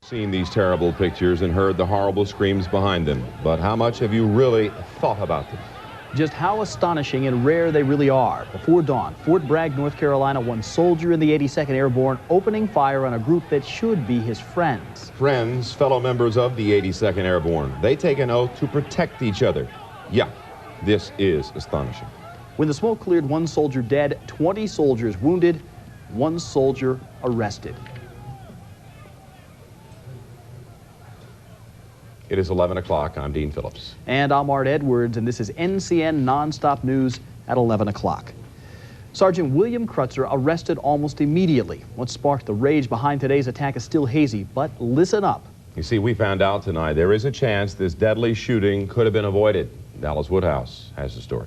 Seen these terrible pictures and heard the horrible screams behind them, but how much have you really thought about them? Just how astonishing and rare they really are. Before dawn, Fort Bragg, North Carolina, one soldier in the 82nd Airborne opening fire on a group that should be his friends. Friends, fellow members of the 82nd Airborne. They take an oath to protect each other. Yeah, this is astonishing. When the smoke cleared, one soldier dead, 20 soldiers wounded, one soldier arrested. It is 11 o'clock. I'm Dean Phillips. And I'm Art Edwards, and this is NCN Nonstop News at 11 o'clock. Sergeant William Krutzer arrested almost immediately. What sparked the rage behind today's attack is still hazy, but listen up. You see, we found out tonight there is a chance this deadly shooting could have been avoided. Dallas Woodhouse has the story.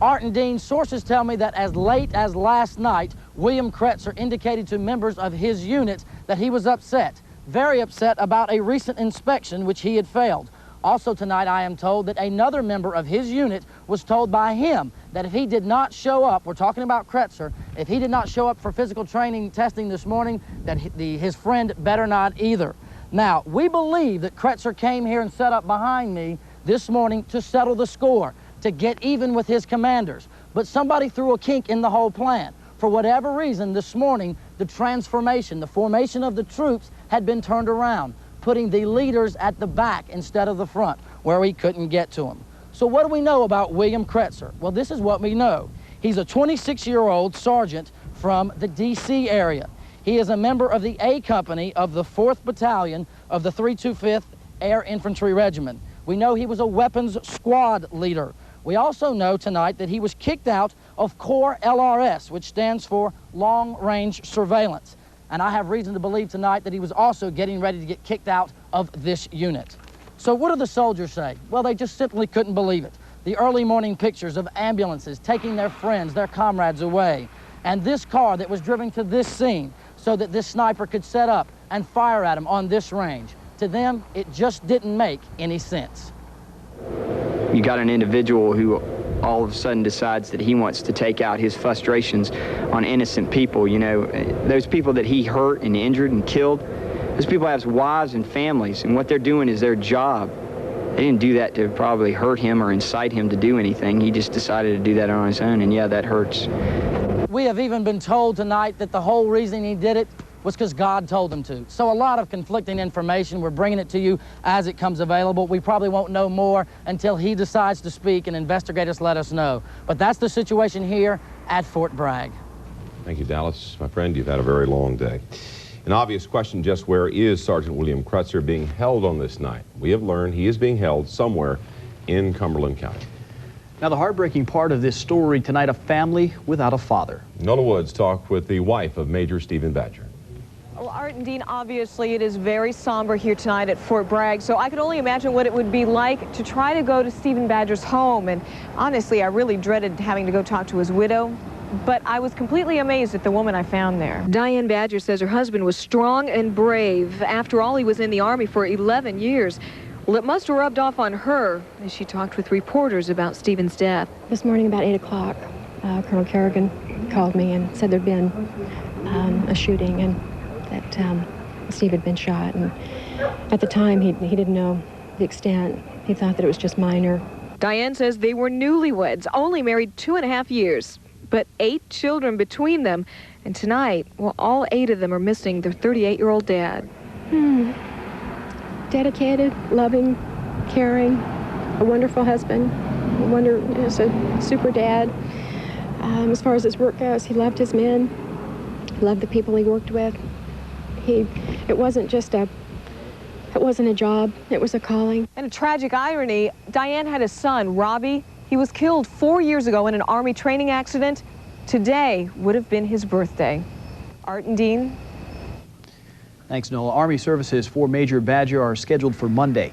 Art and Dean, sources tell me that as late as last night, William Krutzer indicated to members of his unit that he was upset. Very upset about a recent inspection which he had failed. Also tonight, I am told that another member of his unit was told by him that if he did not show up, we're talking about Krutzer, if he did not show up for physical training testing this morning, that his friend better not either. Now, we believe that Krutzer came here and set up behind me this morning to settle the score, to get even with his commanders. But somebody threw a kink in the whole plan. For whatever reason, this morning, the transformation, the formation of the troops had been turned around, putting the leaders at the back instead of the front, where we couldn't get to them. So what do we know about William Krutzer? Well, this is what we know. He's a 26-year-old sergeant from the D.C. area. He is a member of the A Company of the 4th Battalion of the 325th Air Infantry Regiment. We know he was a weapons squad leader. We also know tonight that he was kicked out of Corps LRS, which stands for Long Range Surveillance. And I have reason to believe tonight that he was also getting ready to get kicked out of this unit. So what do the soldiers say? Well, they just simply couldn't believe it. The early morning pictures of ambulances taking their friends, their comrades away, and this car that was driven to this scene so that this sniper could set up and fire at him on this range. To them, it just didn't make any sense. You got an individual who all of a sudden decides that he wants to take out his frustrations on innocent people. You know, those people that he hurt and injured and killed, those people have wives and families, and what they're doing is their job. They didn't do that to probably hurt him or incite him to do anything. He just decided to do that on his own, and yeah, that hurts. We have even been told tonight that the whole reason he did it was because God told him to. So a lot of conflicting information. We're bringing it to you as it comes available. We probably won't know more until he decides to speak and investigators let us know. But that's the situation here at Fort Bragg. Thank you, Dallas. My friend, you've had a very long day. An obvious question, just where is Sergeant William Krutzer being held on this night? We have learned he is being held somewhere in Cumberland County. Now, the heartbreaking part of this story tonight, a family without a father. Nola Woods talked with the wife of Major Steven Badger. Well, Art and Dean, obviously it is very somber here tonight at Fort Bragg, so I can only imagine what it would be like to try to go to Steven Badger's home. And honestly, I really dreaded having to go talk to his widow, but I was completely amazed at the woman I found there. Diane Badger says her husband was strong and brave. After all, he was in the Army for 11 years. Well, it must have rubbed off on her as she talked with reporters about Steven's death. This morning about 8 o'clock, Colonel Kerrigan called me and said there'd been a shooting and that Steve had been shot. And at the time, he didn't know the extent. He thought that it was just minor. Diane says they were newlyweds, only married 2.5 years, but 8 children between them. And tonight, well, all 8 of them are missing their 38-year-old dad. Dedicated, loving, caring, a wonderful husband, just a super dad. As far as his work goes, he loved his men, loved the people he worked with. It wasn't a job, it was a calling. And a tragic irony, Diane had a son, Robbie. He was killed 4 years ago in an Army training accident. Today would have been his birthday. Art and Dean. Thanks, Nola. Army services for Major Badger are scheduled for Monday.